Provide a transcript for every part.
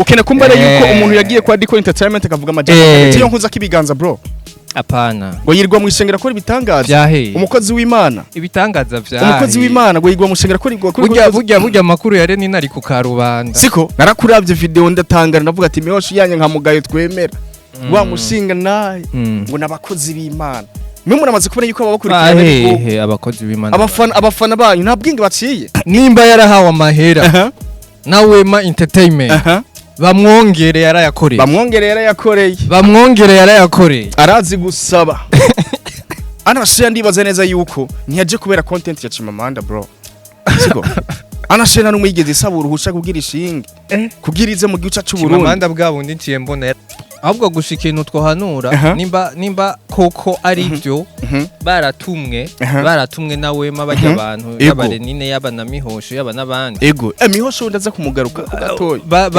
Ukene kumbara yuko umuntu yagiye kwa Diko Entertainment akavuga amajambo cyo nkuza kibiganza bro. Apana. Ngo yirwa mu ishengera ko ibitangaza. Umukozi w'Imana. Ibitangaza vyahe. Umukozi w'Imana ngo yirwa mu ishengera ko burya makuru ya Reni nari ku karubanda. Siko narakuravye video ndatangara ndavuga ati mihosho yanye nka mugayo twemera. Wa mushinga naye ngo nabakozi b'Imana. Mwe muramaze kubona yuko ababakurikirana abakozi b'Imana. Abafana banyu nta bwinge baciye. Nimba yarahawe amahera. Na Wema Entertainment. Bamwongere yarayakoreye arazi gusaba anashira ndibaza neza yuko ntiyaje kubera content ya Chimamanda bro siko anashira n'umuyigeze isaba uruhusha kugira ishinge kugira ize mu gihugu cy'u Burundi Chimamanda bwabo ndinciye mbona ahubwo gushika ikintu twohanura nimba koko ari byo baratumwe na Wema bajya abantu y'abarenine y'abana mihosho y'abana bandi mihosho ndaza kumugaruka gatoya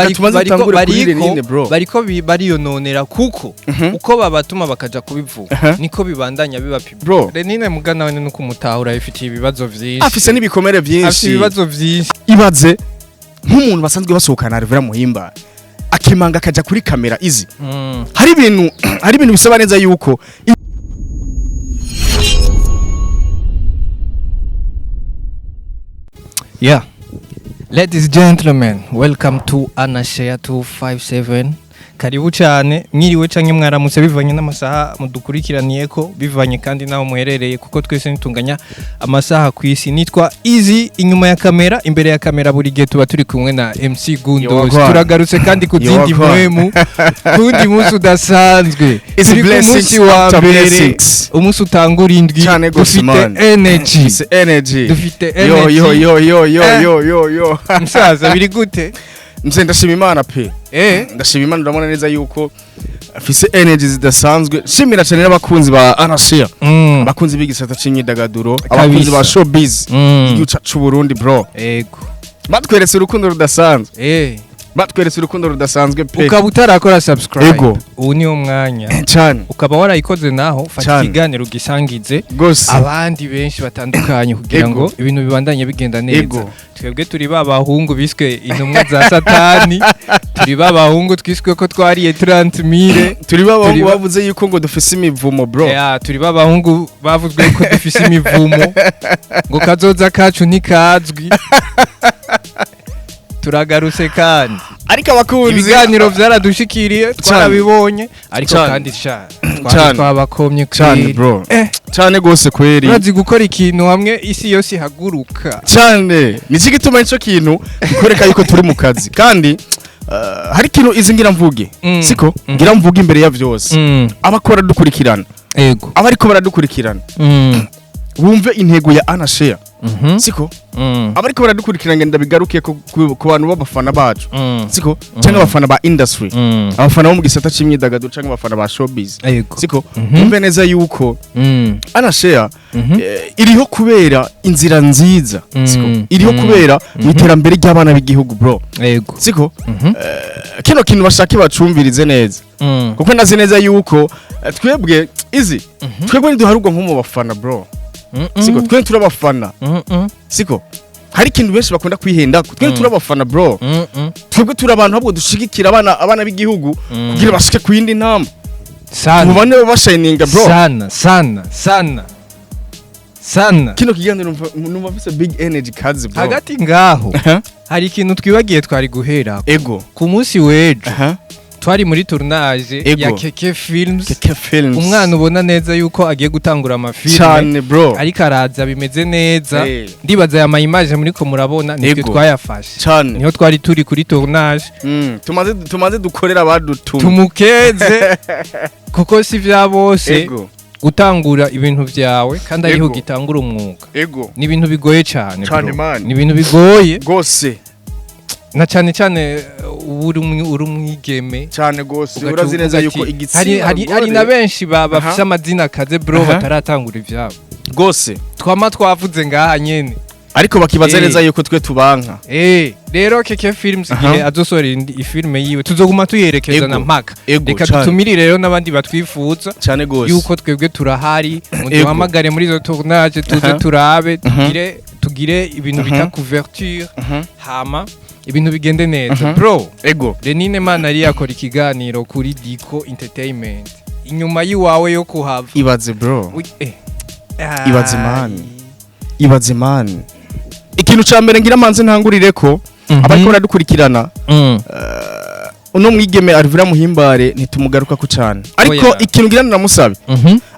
bariko bariyononera kuko uko babatuma bakaja kubivuga niko bibandanya bibapi Renine mugana we nuko umutahura ifitiye ibibazo vyinshi afise n'ibikomere vyinshi afise ibibazo vyinshi ibaze nk'umuntu basanzwe basohokana Rivera Muhimba akimanga akaja kuri kamera izi hari ibintu bisaba neza yuko Ladies and gentlemen, welcome to Anashare 257. Karibu cyane mwiriwe canke mwaramutse bivanye n'amasaha mudukurikiraniye ko bivanye kandi naho muherereye kuko twese nitunganya amasaha kwisi nitwa Easy inyuma ya kamera imbere ya kamera buri gihe tuba turi kumwe na MC Gundo turagarutse kandi kuzindi mwemu kundi munsi udasanzwe turi ku munsi wa mbere umunsi utangura indwi dufite energy dufite yo msaza biri gute Mse ndashima Imana pe ndashima Imana ndamona neza yuko afise energy zidasanzwe shimira cyane n'abakunzi ba Anashare abakunzi b'igisata c'imyidagaduro abakunzi ba showbiz igihugu cy'u Burundi bro yego batweretse urukundo rudasanzwe batweretse urukundo rudasanzwe pe ukaba utarakora subscribe ubu niyo mwanya cyane ukaba warayikoze naho fata ikiganiro gisangize abandi benshi batandukanye kugira ngo ibintu bibandanye bigenda neza twebwe turi babahungu biswe intumwa za satani turi babahungu twiswe ko twariye 30,000 turi babahungu bavuze yuko ngo dufise imivumo bro turi babahungu bavuzwe ko dufise imivumo ngo kazoza kacu ntikazwi turagarutse kandi ariko abakunzi ibiganiro byaradushikiriye twarabibonye ariko kandi twabakomye cyane bro cyane gose kweri urazi gukora ikintu hamwe isi yose haguruka cyane niki gituma ico kintu gikoreka yuko turi mu kazi kandi hari kintu izingira mvuge siko ngira mvuge imbere ya byose abakora dukurikirana yego abariko baradukurikirana bumve intego ya Anashare siko abariko baradukurikirana ngenda bigarukiye ku bantu b'abafana bacu siko cyangwa abafana ba industry abafana bo mu gisata c'imyidagaduro cyangwa abafana ba showbiz siko bumve neza yuko Anashare iriho kubera inzira nziza siko iriho kubera mu iterambere ry'abana b'igihugu bro siko kino kintu bashaka bacumvirize neza kuko nazi neza yuko twebwe izi twebwe ntiduharugwa nko mu bafana bro siko twe turabafana siko hari kintu benshi bakunda kwihenda twe turabafana bro twebwe turabantu ahubwo dushigikira abana b'igihugu kugira bashike ku yindi ntamba mubane bashininga bro sana kino kiganiro numva bise big energy kazi bro hagati ngaho hari ikintu twibagiye twari guhera ku munsi wejo twari muri tournage ya Keke Films umwana ubona neza yuko agiye gutangura amafilme cyane bro ariko araza bimeze neza ndibaza ya image muri ko murabona nitwe twayafashe niho twari turi kuri tournage tumaze dukorera abadutumye tumukeze kuko si vya bose gutangura ibintu vyawe kandi ariho gitangura umwuga ni ibintu bigoye cyane ni ibintu bigoye gose na cyane uri umwigeme cyane gose urazi neza yuko igitsina hari na benshi bafite amazina kaze bro bataratangura ivyabo gose twavuze ngaha nyene ariko bakibaza neza yuko twe tubanka rero Keke Films igihe azosorera ifilme yiwe tuzoguma tuyerekeza na mpaka reka dutumire rero n'abandi batwifuza yuko twebwe turahari muduhamagare muri zo tournage tuze turabe tugire ibintu bita couverture hama ibintu bigende neza bro. Ego Lenine Mana ari yakora ikiganiro kuri Diko Entertainment inyuma yiwawe yo kuhava. ibaze bro, Ibaze ibaze man. Ikintu ca mbere ngira manze ntangurire ko abariko baradukurikirana uno mwigeme Alvera Muhimbare ntitumugaruka ku cyane, ariko ikintu ngira namusabe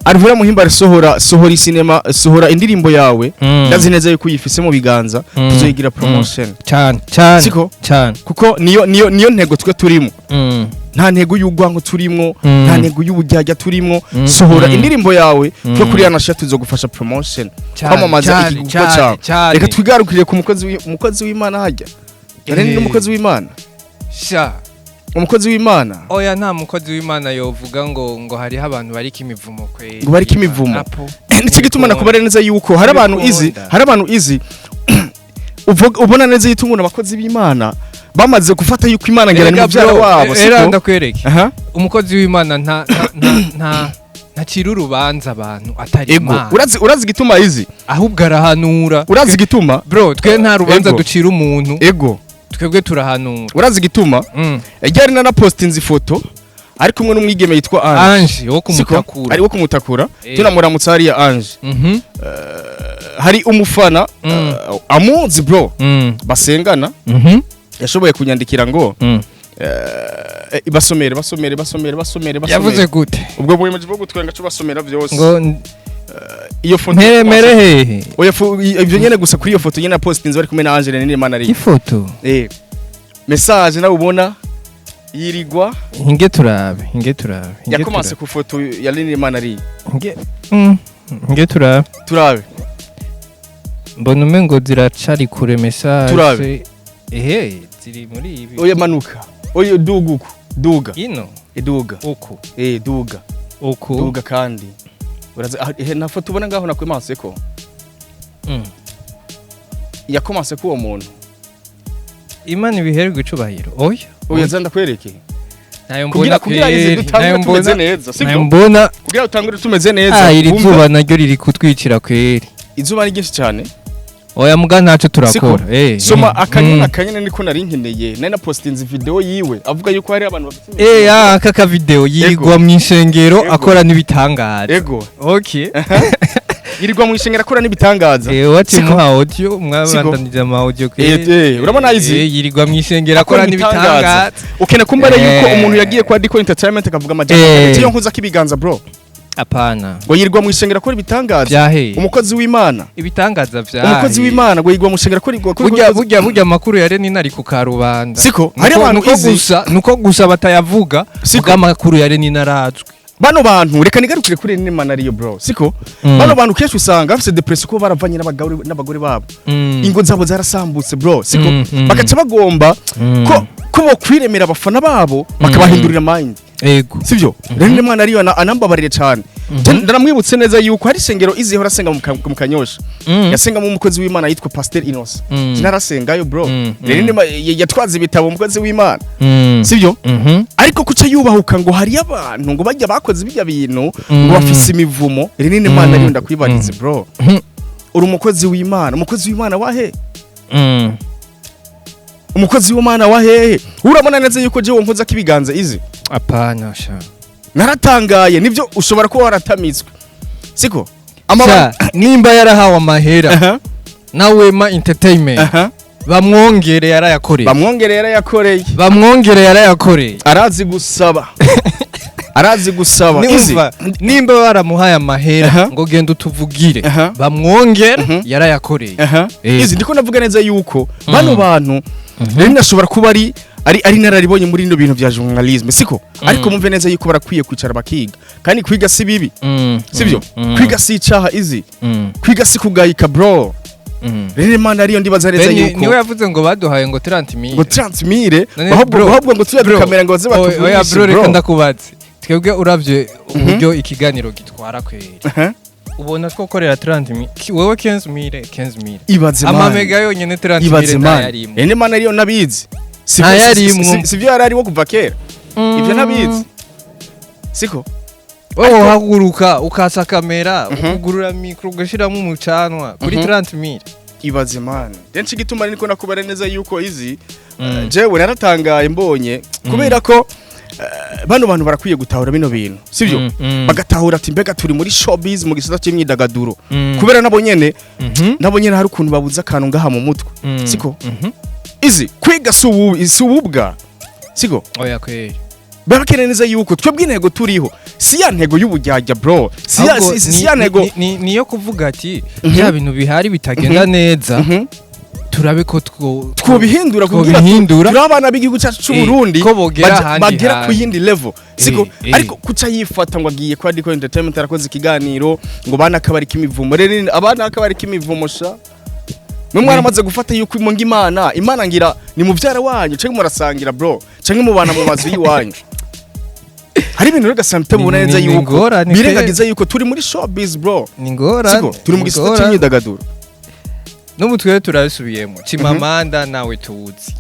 Alvera Muhimbare sohora cinema, sohora indirimbo yawe ndazi neza yuko uyifise mu biganza tuzoyigira promotion cyane siko cyane, kuko niyo ntego twe turimo. Nta ntego y'ugwango turimo, nta ntego y'ubujyajya turimo. Sohora indirimbo yawe twe kuri Anasha tuzogufasha promotion kwamamaza igihugu cyawe. Reka twigarukire ku mukozi w'Imana hajya yarene n'umukozi w'Imana sha umukozi w'Imana. Oya nta mukozi w'Imana yovuga ngo hariho abantu bari kimivumo kwe, ngo bari kimivumo. N'iki gituma nakubare neza yuko hari abantu izi ubona neza yitunguna abakozi b'Imana bamaze gufata yuko Imana ngera ni mubyara wabo. Era ndakwereke umukozi w'Imana ntacira urubanza abantu atari Imana. Urazi gituma izi ahubwo arahanura. Urazi gituma bro, twe nta rubanza ducira umuntu. Ego twebwe turahanura. Urazi gituma yari na postinze ifoto ari kumwe n'umwigeme yitwa Ange wo kumutakura, ari wo kumutakura tunamuramutsa hariya Ange. Hari umufana amuzi bro basengana yashoboye kunyandikira ngo basomere yavuze gute ubwo mwemeje bwo gutwenga cyo basomera byose ngo iyo foto mere hehe oya ibyo nyene gusa kuri iyo foto nyene postinze bari kumwe na Angela Nini Mana ari ifoto message nawe ubona yirigwa hinge turabe yakomanse ku foto ya Nini Mana ari hinge turabe mbona umengo ziracari kure message turabe ziri muri ibi oya manuka oya duga ino duga uku duga kandi uraza na foto ubona ngaho nakwemanse ko yakomanse ko uwo muntu Imana ibiherwe icubahiro. oya zanda kwereke nayo mbona tumeze neza nayo mbona kugira utangure tumeze neza. Iri zuba naryo riri kutwicira kweri, izuba ni ryinshi cyane. Oya muga ntacyo turakora. Soma akanyana niko nari nkeneye nari na postinze video yiwe avuga yuko hari abantu bafite aka video yigwa mu ishengero akora nibitangaza. Ego okay yirirwa mu ishengero akora nibitangaza. Wati mu audio mwabandanije ama audio ke urabona izi yirirwa mu ishengero akora nibitangaza. Ukene kumbare yuko umuntu yagiye kwa Diko Entertainment akavuga amajambo cyo nkuza kibiganza bro. Apana. Ngo yirirwa mu ishengero akora ibitangaza. Umukozi w'Imana. Ibitangaza vyahe. Umukozi w'Imana ngo yirirwa mu ishengero akora burya makuru ya Reni nari ku Karubanda. Siko hari abantu gusa nuko gusa batayavuga vuga makuru ya Reni narazwe. Bano bantu reka nigarukire kuri Reni Mana ariyo bro. Siko bano bantu kenshi usanga bafite depression ko baravanye n'abagore babo. Ingo zabo zarasambutse bro. Siko bakaca bagomba ko bokwiremera abafana babo bakabahindurira mind. Ego sivyo Reni Mana ariyo anambabarire cyane. Ndaramwibutse neza yuko hari sengero izi hora senga mu Kanyosha. Yasenga mu mukozi w'Imana yitwa Pastor Innocent. Narasengayo bro. Reni yatwaze ibitabo umukozi w'Imana. Sivyo ariko kuca yubahuka ngo hari abantu ngo bajya bakoze bijya bintu ngo bafise imivumo. Reni Mana ariyo ndakwibarize bro. Uri umukozi w'Imana, umukozi w'Imana wahe? Umukozi w'Imana wahe? Urabona neza yuko je wonkoza kibiganza izi? Apana sha. Naratangaye nivyo ushobora kuba waratamitswe. Siko? Nimba yarahawe amahera. Na Wema Entertainment. Bamwongere yarayakoreye. Arazi gusaba. Nimba baramuhaye amahera ngo genda utuvugire. Bamwongere yarayakoreye. Izi ndiko navuga neza yuko bano bantu rero nashobora kuba ari nararibonye muri ino bintu bya journalisme siko ariko mumve neza yuko barakwiye kwicara bakiga kandi kwiga si bibi sivyo kwiga si icaha izi kwiga si kugayika bro. Reni Mana ariyo ndibaza neza yuko niwe yavuze ngo baduhaye ngo 30,000 ngo 30,000 ahubwo ngo tuya kamera ngo baze batuvugishe oya bro reka ndakubatse twebwe uravye uburyo ikiganiro gitwara kweri ubona ko korera 30,000 wewe 15,000 ibaze amamega yonyene 30,000 yarimo Reni Mana ariyo nabizi sivyo yarari wo kuva kera ivyo nabizi siko haguruka ukasa kamera ukugurura mikro ugashiramo umucanwa kuri 30,000 ibaze man denshi gituma niko nakubara neza yuko izi jewe naratangaye mbonye kubera ko bano bantu barakwiye gutahura bino bintu sivyo bagatahura ati mbega turi muri showbiz mu gisata cy'imyidagaduro kubera nabo nyene hari ukuntu babuza akantu ngaha mu mutwe siko izi kwiga sububwa siko oya kweri bakene neza yuko twebwe intego turiho si ya ntego y'ubujyajya bro si ya ntego niyo kuvuga ati bya bintu bihari bitagenda neza turabe ko twobihindura kugira abana b'igihugu cyacu cy'u Burundi bagera ku yindi level siko ariko kuca yifata ngo agiye kwa Diko Entertainment arakoze ikiganiro ngo bana akabari kimivumo rero abana akabari kimivumo sha mwe mwaramaze gufata yuko imonga imana ngira ni muvyara wanyu canke murasangira bro canke mubana mu mazu yiwanyu hari ibintu rega sometimes ubona neza yuko birengagiza yuko turi muri showbiz bro ni ngora siko turi mu gisata cy'imyidagaduro no mutwe turasubiyemo Chimamanda nawe tuzi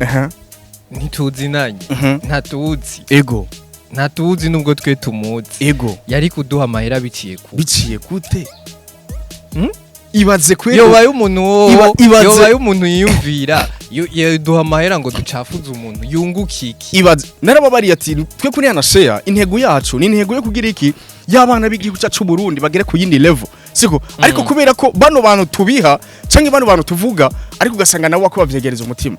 ntituzi nanyi ntatuzi ntatuzi nubwo twe tumuzi yari kuduha amahera biciye gute ibaze kwero yobaye umuntu yiyumvira yaduha amahera ngo ducafuze umuntu yungukiki ibaze narababari ati twe kuri Anashare intego yacu ni intego yo kugira iki y'abana b'igihugu cyacu Burundi bagere ku yindi level siko ariko kubera ko bano bantu tubiha canke bano bantu tuvuga ariko ugasanga nawe wako bavyegereza umutima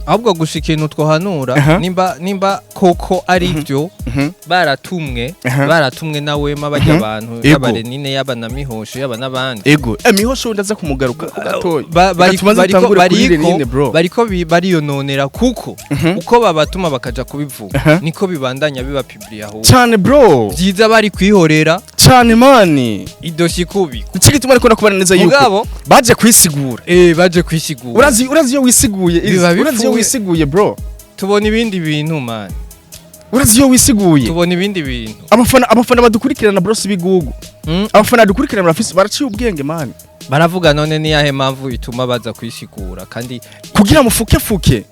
ahubwo gushika ikintu twohanura nimba koko ari byo baratumwe nawe mabajya abantu y'abarenine y'abana mihosho y'abana bandi mihosho ndaza kumugaruka ko gatoyi bariko bariyononera kuko uko babatuma bakaja kubivuga niko bibandanya biba public aho cyane bro byiza bari kwihorera cyane mani idoshi kubi kuki gituma ariko nakubana neza yuko baje kwisigura baje kwisigura urazi yo wisiguye wisiguye bro tubona ibindi bintu man urazi yo wisiguye tubona ibindi bintu abafana badukurikirana bro sibigugu abafana dukurikirana barafise baraciye ubwenge man baravuga none ni yahe mpamvu ituma baza kwisigura kandi kugira mufuke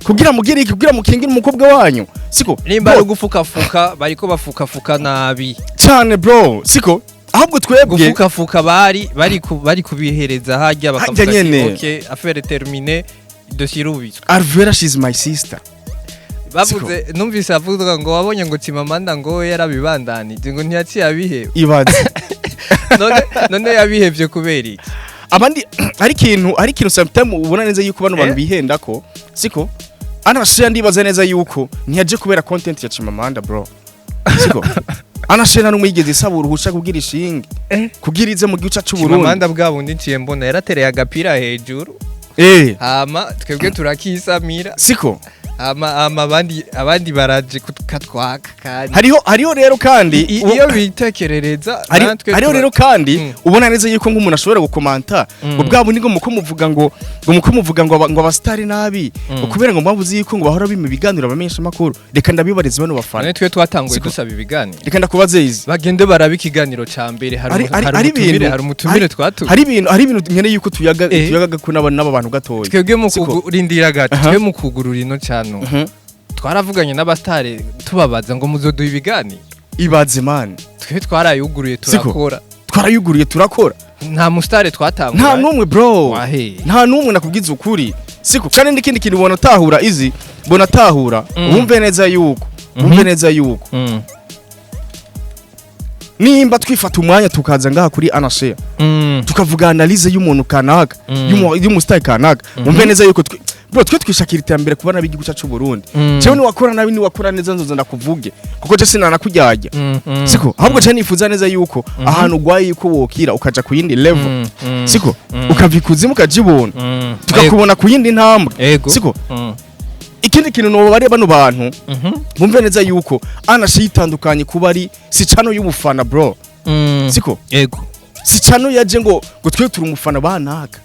kugira mugire iki kugira mukingire umukobwa wanyu siko nimba ari gufuka bariko bafuka nabi cyane bro siko ahubwo twebwe gufuka bari kubihereza hajya bakavuga okay affaire terminée dosirubitswe Alvera she's my sister bavuze numvise avuga ngo wabonye ngo Chimamanda ngo yarabibandanije ngo ntiyaciye abihe ibaze none yabihevye kubera iki abandi ari ikintu sometimes ubona neza yuko bano bantu bihenda ko siko Anashare ndibaza neza yuko ntiyaje kubera content ya Chimamanda bro siko Anashare n'umwigeze isaba uruhusha kugira ishinge kugira ize mu gihugu cy'u Burundi Chimamanda bwabo ndiciye mbona yaratereye agapira hejuru hama twebwe turakisamira siko abandi baraje kutwaka kandi hariho rero kandi iyo bitekerereza hariho rero kandi ubona neza yuko nk'umuntu ashobora gukomanta ngo bwabo ni ngo muko muvuga ngo abastari nabi ukubera ngo mbabuzi yuko ngo bahora bime biganiro bamenyesha makuru reka ndabibarize bano bafana twe twatanguye dusaba ibiganiro reka ndakubaze izi bagende barabikiganiro ca mbere hari umutumire twatu hari ibintu nkene yuko tuyaga ko n'aba bantu gatoya twebwe mu kurindira gato twe mu kugurura ino cyane twaravuganye n'abastare tubabaza ngo muzoduha ibiganiro ibaze man twe twarayuguruye turakora nta mustare twatangura nta numwe bro nta numwe nakubwiza ukuri siko kandi ndikindi kintu bona tahura wumve neza yuko nimba twifata umwanya tukaza ngaha kuri Anashare tukavuga analyse y'umuntu kanaka y'umustyle kanaka wumve neza yuko bro twe twishakira iterambere kubana b'igihugu cyacu Burundi cyo ni wakora nabi ni wakora neza nzoza ndakuvuge kuko je sinana kujyajya siko ahubwo cyane nifuza neza yuko ahantu gwaye yuko wokira ukaja ku yindi level siko ukavikuzimu ukajibona tukakubona ku yindi ntambwe siko ikindi kintu no bari bano bantu bumve neza yuko Anashare itandukanye kuba ari si cano y'ubufana bro siko si cano yaje ngo twe turi umufana banaka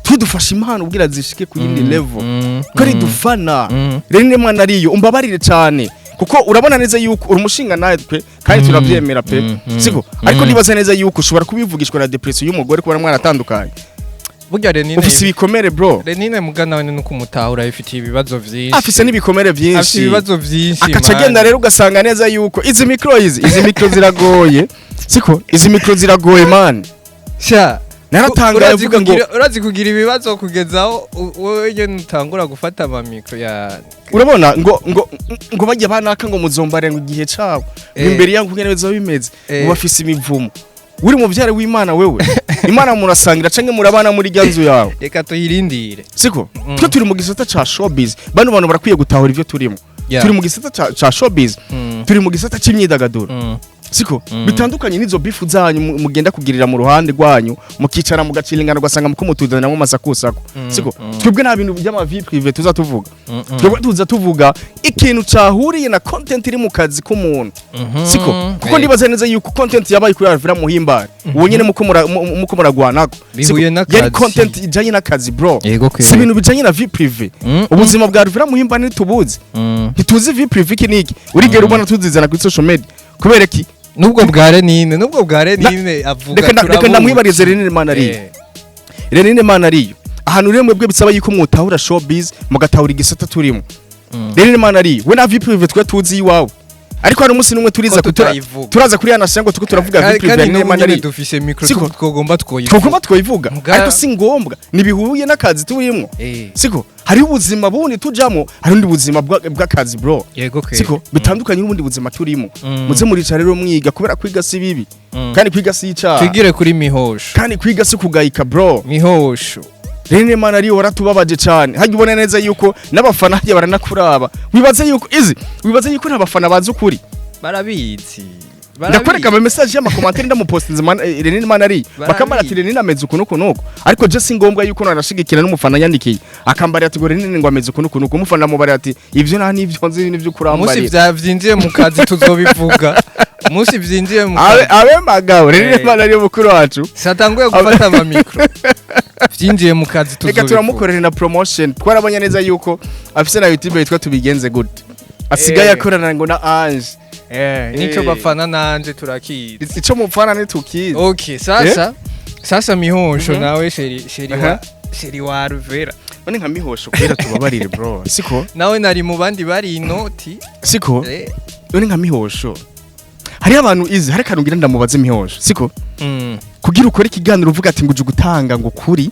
tudufasha impano ubwira zishike ku yindi level kari dufana rene mwana ariyo umbabarire cyane kuko urabona neza yuko uri umushinga natwe kandi turabyemera pe siko ariko nibaza neza yuko ushobora kubivugishwa na depression y'umugore kubona mwana atandukanye burya Renine ufise ibikomere bro Renine mugana we nuko umutahura ifitiye ibibazo vyinshi afise n'ibikomere vyinshi afise ibibazo vyinshi akacagenda rero ugasanga neza yuko izi micro ziragoye siko izi micro ziragoye man sha naratangaye avuga ngo urazi kugira ibibazo kugezaho wowe nyene utangura gufata ama micro ya urabona ngo bajya banaka ngo muzombare ngo igihe cabo imbere yangu ngene bizo bimeze ngo bafise imivumo uri mu vyare w'Imana wewe Imana murasangira canke murabana muri ryanzu yawe reka tuyirindire siko twe turi mu gisata ca showbiz bano bantu barakwiye gutahura ivyo turimo turi mu gisata ca showbiz turi mu gisata c'imyidagaduro siko bitandukanye nizo bifu zanyu mugenda kugirira mu ruhande rwanyu mukicara mugacilingana ugasanga mukumutuzanamo masakusako siko twebwe nta bintu by'ama vie privé tuzatuvuga twebwe tuvuga ikintu cahuriye na content iri mu kazi k'umuntu siko kuko ndibaza neza yuko content yabaye kuri Alvera Muhimbare uwo nyene muko muragwanako yari content ijanye n'akazi bro si ibintu bijanye na vie privé ubuzima bwa Alvera Muhimbare ntitubuzi ntituzi vie privé kiniki urigera ubona tuzizana kuri social media kubera ki nubwo bware nine avuga reka ndamwibarize Renine Manariyo ahantu rero mwebwe bisaba yuko mwutahura showbiz mugatahura igisata turimo Renine Manariyo we na vie privé twe tuzi iwawe ariko hari umunsi numwe turaza kuri Anashe ngo tuko turavuga vie privé Renine Manariyo dufise micro twogomba twoyivuga ariko si ngombwa nibihuye n'akazi turimo siko hari ubuzima bundi tujamo hari undi buzima bw'akazi bro siko bitandukanye n'ubundi buzima turimo muze murica rero mwiga kubera kwiga si bibi kandi kwiga si icaha twigire kuri Mihosho kandi kwiga si kugayika bro Mihosho Renine Manariyo waratubabaje cyane hajya ubona neza yuko n'abafana hajya baranakuraba wibaze yuko n'abafana bazi ukuri barabizi ndakwereka ama message y'ama commentaire ndamupostinze Renine Manariyo bakamara ati Renine ameze ukuntu ariko je singombwa yuko narashigikira n'umufana yandikiye akambara ati ngo Renine ngo ameze ukuntu umufana mubare ati ivyo nta nivyo nzi n'ivyo kurambara musi vyinjiye mu kazi tuzobivuga musi vyinjiye mu abe magabo Renine Manariyo mukuru wacu satanguye gufata ama micro vyinjiye mu kazi tuzobivuga reka turamukorera na promotion twarabonye neza yuko afise na YouTube yitwa tubigenze good asigaye akorana ngo na Ange nico bafana nanje turakizi ico mufana nitukizi okay sasa Mihosho nawe sheri wa Alvera none nka Mihosho kubera tubabarire bro siko nawe nari mu bandi bari inoti siko none nka Mihosho hari abantu izi hari kanungira ndamubaze Mihosho siko kugira ukore ikiganiro uvuga ati nguje gutanga ngo kuri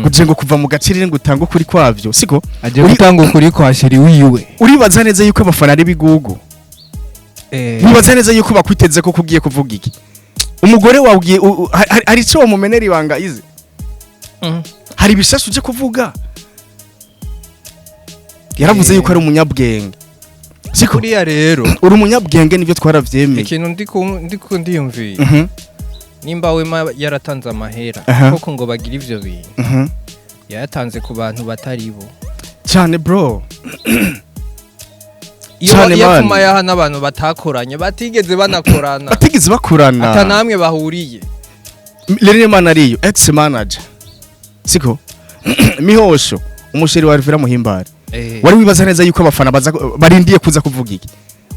guje ngo kuva mu gacirire ngo utanga kuri kwavyo siko aje gutanga kuri kwa sheri wiwe uribaza neza yuko abafana ari bigugu nibaza neza yuko bakwiteze ko kugiye kuvuga iki umugore wawugiye hari cyo mumenera ibanga izi hari bishashu je kuvuga yaravuze yuko ari umunyabwenge siko uriya rero uri umunyabwenge nivyo twaravyemeye ikintu ndiko ndiyumviye nimba Wema yaratanze amahera koko ngo bagira ivyo bintu yatanze ku bantu batari bo cyane bro iyo yafuma yaha n'abantu batakoranye batigeze bakorana atanamwe bahuriye Renine Manariyo ex manager siko Mihosho umusheri wa Alvera Muhimbare wari wibaza neza yuko abafana barindiye kuza kuvuga iki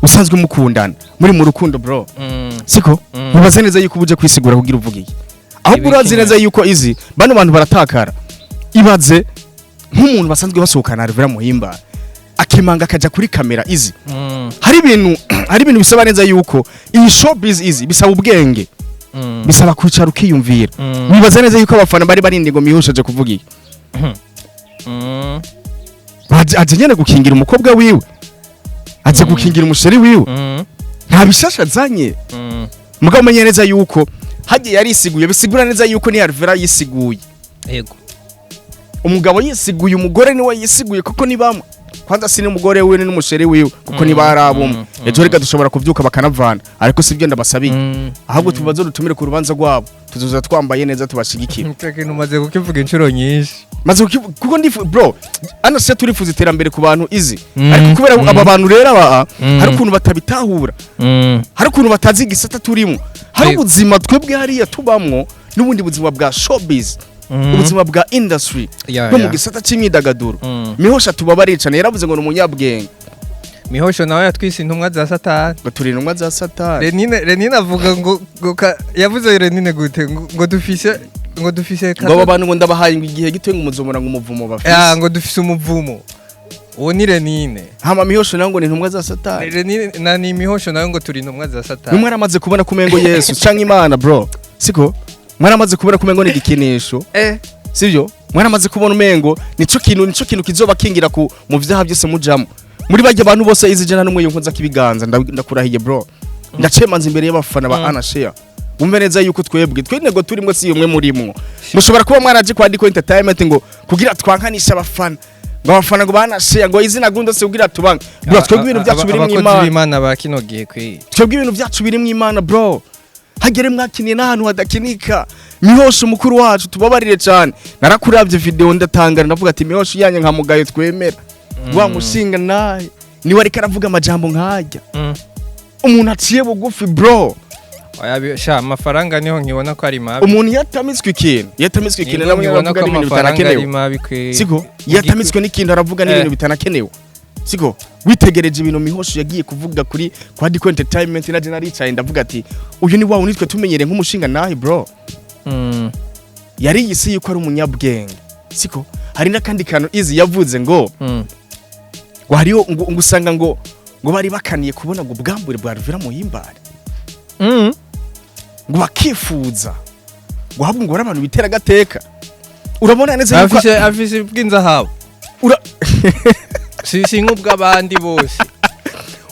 usanzwe mukundana muri mu rukundo bro siko wibaza neza yuko uje kwisigura kugira uvuga iki ahubwo urazi neza yuko izi bano bantu baratakara ibaze nk'umuntu basanzwe basohokana Alvera Muhimbare akimanga akaja kuri kamera izi hari ibintu bisaba neza yuko iyi showbiz izi bisaba ubwenge bisaba kwicara ukiyumvira wibaza neza yuko abafana bari barindi ngo Mihosho aje kuvuga iki aje nyene gukingira umukobwa wiwe aje gukingira umusheri wiwe nta bishasha zanye mugabo menye neza yuko hagiye yarisiguye bisigura neza yuko ni Alvera yisiguye yego umugabo yisiguye umugore niwe yisiguye kuko ni bamwe kwanza sine umugore wiwe n'umusheri wiwe kuko ni barabumwe ejo reka dushobora kuvyuka bakanavana ariko sivyo ndabasabiye ahubwo tubazo rutumire ku rubanza rwabo tuzoza twambaye neza tubashigikira muteke numaze kukivuga inshuro nyinshi maze kuko bro Anashe turifuza iterambere ku bantu izi ariko kubera aba bantu rero hari ukuntu batabitahura hari ukuntu batazi igisata turimo hari ubuzima twebwe hariya tubamwo n'ubundi buzima bwa showbiz ubuzima bwa industry no mu gisata c'imyidagaduro Mihosho tubabariye cyane yaravuze ngo n'umunyabwenge Mihosho nawe yatwise intumwa za Satani ngo turi intumwa za Satani Renine avuga ngo yavuze Renine gute ngo dufise ngo abantu ngo ndabahaye igihe gito ngo umuzomora ngo umuvumo bafise ngo dufise umuvumo uwo ni Renine hama Mihosho nawe ngo ni intumwa za Satani Renine na ni Mihosho nawe ngo turi intumwa za Satani numwe aramaze kubona kumengo Yesu canke Imana bro siko mwaramaze kubona kumengo ni gikinisho sivyo mwaramaze kubona umengo nico kintu kizoba kingira ku mu vyaha byose mujamo muri bajye abantu bose izi jana numwe yonkoza kibiganza ndakurahiye bro ndacemanza imbere y'abafana ba Anashare umve neza yuko twebwe turimwe si umwe murimwo mushobora kuba mwaraje kwa Diko Entertainment ngo kugira twankanisha abafana ngo abafana ngo Anashare ngo izina gundo se kugira tubanga bro twebwe ibintu byacu biri mu Imana ba kino gihe kwi twebwe ibintu byacu biri mu Imana bro hagere mwakiniye n'ahantu hadakinika Mihosho mukuru wacu tubabarire cyane narakuravye video ndatangara navuga ati Mihosho yanye nka mugayo twemera wa mushinga naye ni wari karavuga amajambo nkajya umuntu aciye bugufi bro oya sha amafaranga niho nkibona ko ari mabi umuntu yatamitswe ikintu namwe aravuga ibintu bitanakenewe siko yatamitswe n'ikintu aravuga n'ibintu bitanakenewe siko witegereje ibintu Mihosho yagiye kuvuga kuri kwa Diko Entertainment na General ndavuga ati uyu ni wawe nitwe tumenyere nk'umushinga nahe bro yari yisi yuko ari umunyabwenge siko hari nakandi kantu izi yavuze ngo hariyo ngusanga ngo bari bakaniye kubona ngo bwambure bwa Ruvira Muhimbare ngo bakifuza ngo habwo ngo abantu bitera gateka urabona neza yuko afise bwinza habo si nk'ubw'abandi bose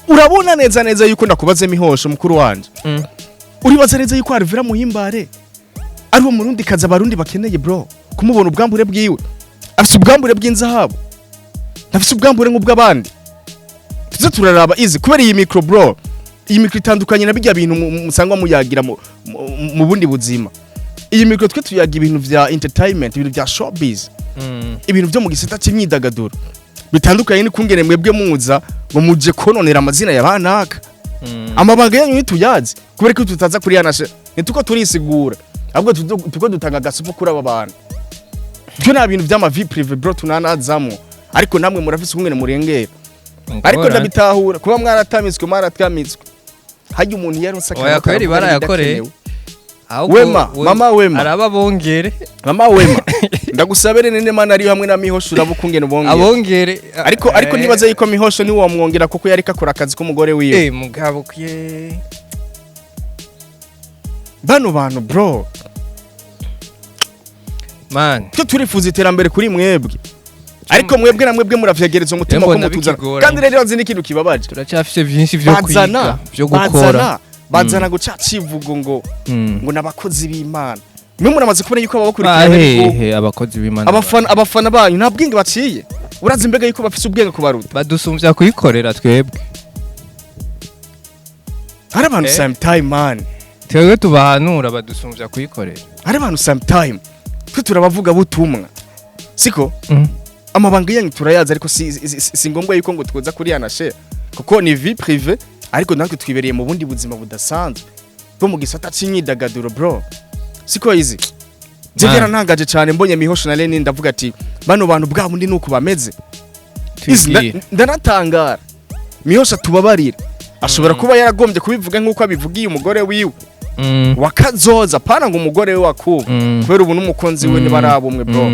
urabona neza yuko ndakubaze Mihosho mukuru wanje uribaza neza yuko Ruvira Muhimbare ari wo murundi kaza abarundi bakeneye bro kumubona ubwambure bwiwe afise ubwambure bw'inzahabu nafise ubwambure nk'ubw'abandi tuze turaraba izi kubera iyi micro bro iyi micro itandukanye na bijya bintu musangwa muyagira mu bundi buzima iyi micro twe tuyaga ibintu vya entertainment ibintu vya showbiz ibintu byo mu gisata cy'imyidagaduro bitandukanye ni kungene mwebwe muza ngo muje kononera amazina y'abanaka amabanga yanyu nituyazi kubera ko tutaza kuri Anashare nituko turisigura ahubwo tuko dutanga gasupo kuri aba bantu byo na bintu by'ama vie privé bro tunanazamo ariko namwe murafise kungene murengera ariko ndabitahura kuba mwaratamitswe hajye umuntu yaronse akaba kweri barayakoreye Wema mama Wema araba bongere mama Wema ndagusabere nene mana ari hamwe na Mihosho urabukungene bongere abongere ariko nibaza yuko Mihosho ni wo mwongera kuko yari kakora akazi k'umugore wiwe mugabo kye bano bantu bro man twe turifuza iterambere kuri mwebwe ariko mwebwe na mwebwe muravyegereza umutima ko mutuzana kandi rero nzi n'ikintu kibabaje turacyafise byinshi byo kwiga byo gukora bazana guca civugo ngo nabakozi b'Imana mwe muramaze kubona yuko abakurikirana abakozi b'Imana abafana banyu nta bwenge baciye urazi mbega yuko bafise ubwenge kubaruta badusumvya kuyikorera twebwe hari abantu sometime man twebwe tubahanura badusumvya kuyikorera hari abantu sometime twe turabavuga butumwa siko amabanga yanyu turayaza ariko si ngombwa yuko ngo twoza kuri Anashare kuko ni vie privée ariko natwe twibereye mu bundi buzima budasanzwe bwo mu gisata cy'imyidagaduro bro siko izi jegera ntangaje cyane mbonye Mihosho na Leni ndavuga ati bano bantu bwa bundi nuko bameze ndanatangara Mihosho tubabarira ashobora kuba yaragombye kubivuga nk'uko abivugiye umugore wiwe wakazoza pana ngo umugore we wakuba kubera ubu n'umukonzi we ni barabumwe bro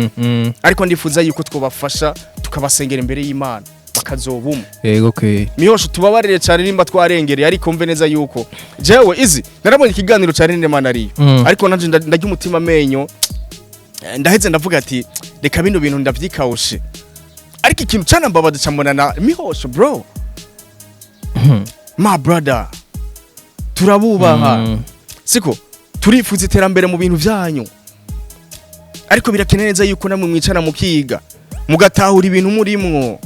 ariko ndifuza yuko twobafasha tukabasengera imbere y'Imana bakazobumwe yego kwe Mihosho tubabarire cyane nimba twarengereye ariko mve neza yuko jewe izi narabonye ikiganiro cyane n'Imana ariyo ariko nanje ndajya umutima menyo ndaheze ndavuga ati reka bino bintu ndavyikawushe ariko ikintu cyane mbabaza cyambona na Mihosho bro my brother turabubaha siko turifuza iterambere mu bintu byanyu ariko birakeneye neza yuko namwe mwicara mukiga mugatahura ibintu murimwo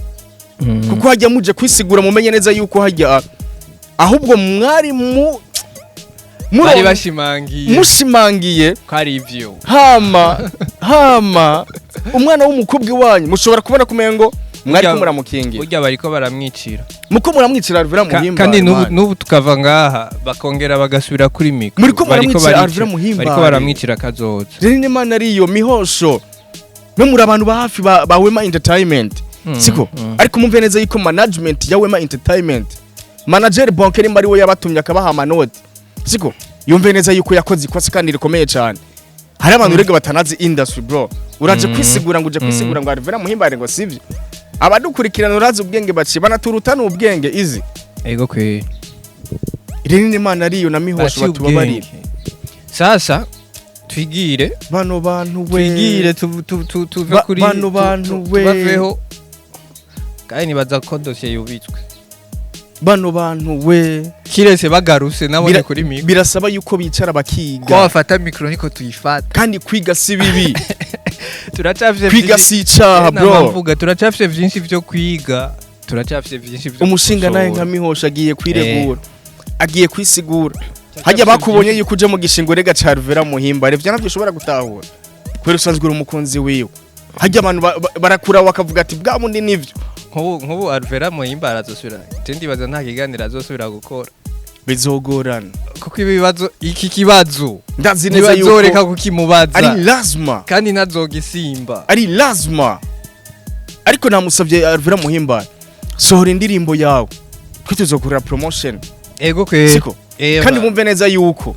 kuko hajya muje kwisigura mumenye neza yuko hajya ahubwo mwari bari mushimangiye kwari ivyo hama umwana w'umukobwa wanyu mushobora kubona kumengo mwari ko muramukingira burya bariko baramwicira muko muramwicira Ruvira Muhimbare kandi nubu tukava ngaha bakongera bagasubira kuri mikro muriko muramwicira Ruvira Muhimbare bariko baramwicira kazoza rero n'Imana ariyo Mihosho mwe muri abantu ba hafi ba Wema Entertainment siko ariko mumve neza yuko management ya Wema Entertainment manager Bonkeri mbari we yabatumye akabaha amanoti siko yumve neza yuko yakoze ikosa kandi rikomeye cyane hari abantu rege batanazi industry bro uraje kwisigura ngo uje kwisigura ngo Ruvira Muhimbare ngo sivyo abadukurikirana urazi ubwenge baci banaturutana ubwenge izi ego kwe rero n'Imana ariyo na Mihosho batubabarira sasa twigire bano bantu we twigire tuve kuri bano bantu we tubaveho kandi nibaza ko dosiye yubitswe bano bantu we kirese bagaruse nabone kuri mikro birasaba yuko bicara bakiga ko bafata mikro niko tuyifata kandi kwiga si bibi turacafye kwiga si icaha bro mvuga turacafye byinshi byo kwiga turacafye byinshi byo umushinga naye nka Mihosha agiye kwiregura agiye kwisigura hajya bakubonye yuko uje mu gishingo rega ca Ruvera Muhimbare vya navyo ushobora gutahura kwera usanzwe uri umukunzi wiwe hajya abantu barakura bakavuga ati bwa mundi nivyo nkubu Ruvera Muhimbare azosubira tendi baza nta kiganira azosubira gukora bizogorana kuko ibibazo iki kibazo ndazi neza yuko bazoreka kukimubaza ari lazima kandi nazogisimba ari lazima ariko namusavye Ruvera Muhimbare sohora indirimbo yawe twe tuzokorera promotion ego kwe siko kandi bumve neza yuko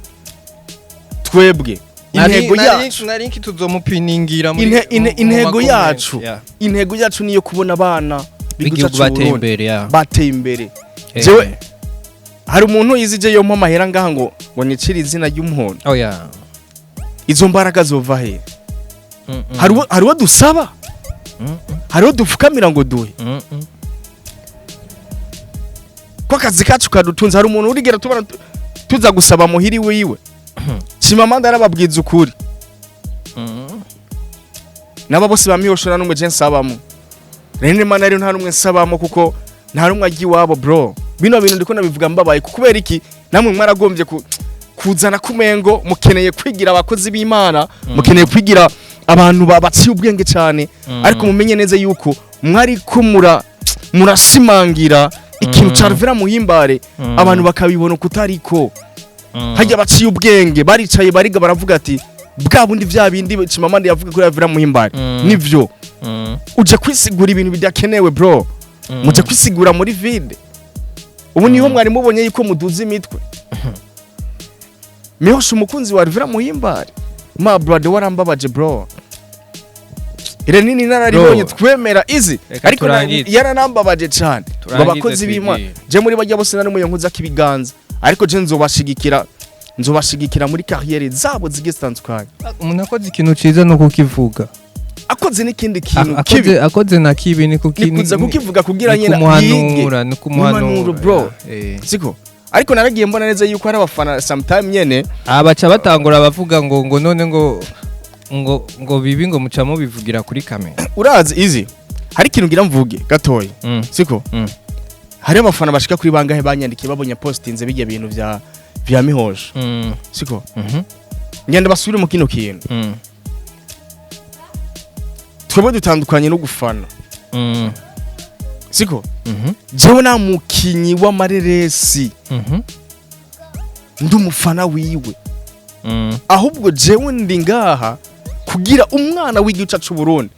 twebwe intego yacu narinki tuzomupiningira muri intego yacu niyo kubona abana biguca bateye imbere jewe hari umuntu yizije yo mpa mahera ngaha ngo nicira izina ry'umuhondo oya izo mbaraga zova he hari wo dusaba hari wo dufukamira ngo duhe ko akazi kacu kadutunze hari umuntu urigera tubona tuza gusaba muhiri wiwe Chimamanda arababwiza ukuri naba bose bamihoshora n'umwe je nsabamo rene mana rero nta rumwe nsabamo kuko nta rumwe agi wabo bro bino bintu ndiko nabivuga mbabaye kubera iki namwe mwaragombye kuzana kumengo mukeneye kwigira abakozi b'Imana mukeneye kwigira abantu babaciye ubwenge cyane ariko mumenye neza yuko mwari ko murashimangira ikintu ca Ruvera Muhimbare abantu bakabibona kutariko hajya baciye ubwenge baricaye bariga baravuga ati bwa bundi vya bindi Chimamanda yavuga kuri Ruvera Muhimbare nivyo uje kwisigura ibintu bidakenewe bro muje kwisigura muri vide ubu niho mwari mubonye yuko muduze imitwe Mihosha umukunzi wa Ruvera Muhimbare ma brother warambabaje bro ire nini nararibonye twemera izi ariko yaranambabaje cyane babakozi b'Imana je muri bajya bose nari muyo nkuza kibiganza ariko je nzobashigikira muri carrière zabo zigistandukanye umuntu akoze ikintu ciza no kukivuga akoze n'ikindi kintu kibi akoze na kibi ni kukivuga kugira nyene kumuhanura no kumuhanura bro siko ariko naragiye mbona neza yuko hari abafana sometime nyene abaca batangura bavuga ngo none ngo bibi ngo mucamo bivugira kuri kamera urazi izi hari ikintu ngira mvuge gatoyi siko hari abafana bashika kuri bangahe banyandikiye babonye postinze bijya bintu vya Mihosha siko ngenda basubire mu kino kintu twebwe dutandukanye no gufana siko jewe na mukinyi w'amareresi ndi umufana wiwe ahubwo jewe ndi ngaha kugira umwana w'igihugu cy'u Burundi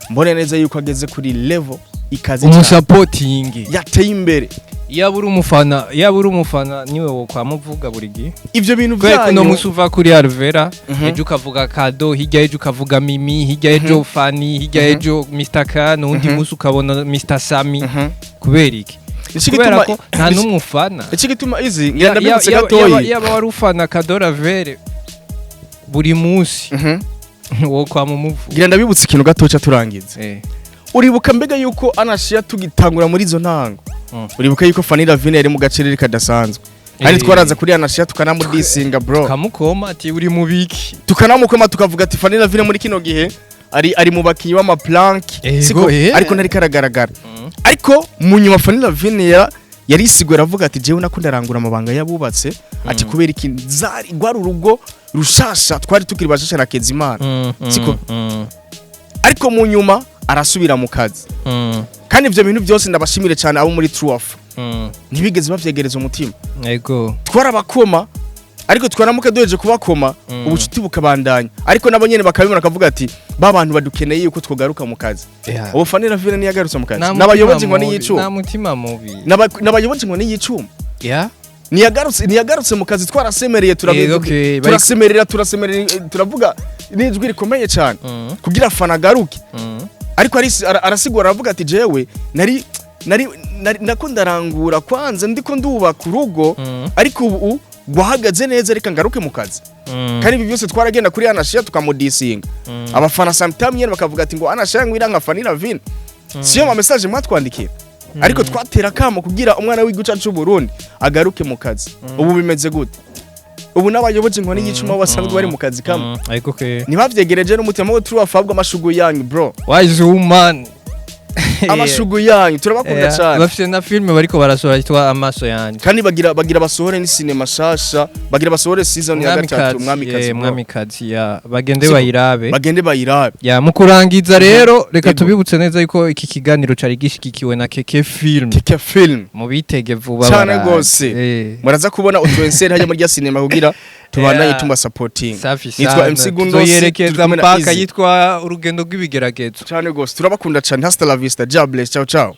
mbone neza yuko ageze kuri level ikaze umusupporting yateye imbere yabura umufana niwe wo kwamuvuga buri gihe ivyo bintu byanyu no musuva kuri Ruvera ejo ukavuga Kado hirya ejo ukavuga Mimi hirya ejo Fani hirya ejo Mr Kan undi musu ukabona Mr Sami kubera iki kubera ko nta numufana iki gituma izi ngenda bibutse gatoyi yaba wari ufana Kado Ruvera buri musi wo kwamumuvuga ngenda bibutse ikintu gatoca turangize uribuka mbega yuko Anashia tugitangura muri izo ntango uribuka yuko Fanny Lavine yari mu gacerere kadasanzwe kandi twaraza kuri Anashia tukanamudisinga bro kamukoma ati uri mubiki tukanamukoma tukavuga ati Fanny Lavine muri kino gihe ari mu bakinyi b'ama plank siko ariko nari karagaragara ariko mu nyuma Fanny Lavine yari isigura avuga ati jewe nakunda arangura amabanga yabubatse ati kubera iki zari gwari urugo rushasha twari tukiri bashasha na Kezimana siko ariko mu nyuma arasubira mu kazi kandi ivyo bintu byose ndabashimire cyane abo muri True Afro ntibigeze bavyegereza umutima yego twarabakoma ariko twaramuka duheje kubakoma ubucuti bukabandanya ariko nabo nyene bakabibona akavuga ati ba bantu badukeneye yuko twogaruka mu kazi ubu Fanny Lavine ni yagarutse mu kazi nabayoboje ngo ni yicuma na mutima mubi nabayoboje ngo ni yicuma niyagarutse mu kazi twarasemereye turasemerera turavuga n'ijwi rikomeye cyane kugira Fana garuke ariko arasigura aravuga ati jewe nari nakunda arangura kwanza ndiko ndubaka urugo ariko ubu wahagaze neza reka ngaruke mu kazi kandi ibi byose twaragenda kuri Anashia tukamudisinga abafana sometimes nyene bakavuga ati ngo Anashia ngo irangafanira vino siyo ma message mwatwandikiye ariko twatera kamo kugira umwana w'iguca cy'u Burundi agaruke mu kazi ubu bimeze gute ubu n'abayoboje ngo n'igicuma basanzwe bari mu kazi kamwe ariko ke ntibavyegereje n'umutima wo true afabwa amashugo yanyu bro wise woman amashugo yanyu turabakunda cyane bafite na filme bariko barasohora yitwa amaso yanyu kandi bagira basohore ni cinema shasha bagira basohore season ya gatatu mwamikazi ya bagende bayirabe ya mukurangiza rero reka tubibutse neza yuko iki kiganiro cari gishigikiwe na Keke Film mu bitege vuba cyane gose muraza kubona utwenseri hajya muri ya cinema kugira tubandanye tumba supporting nitwa MC Gundo yerekeza mpaka yitwa urugendo rw'ibigeragezo cyane gose turabakunda cyane hasta la vista, God bless, ciao ciao.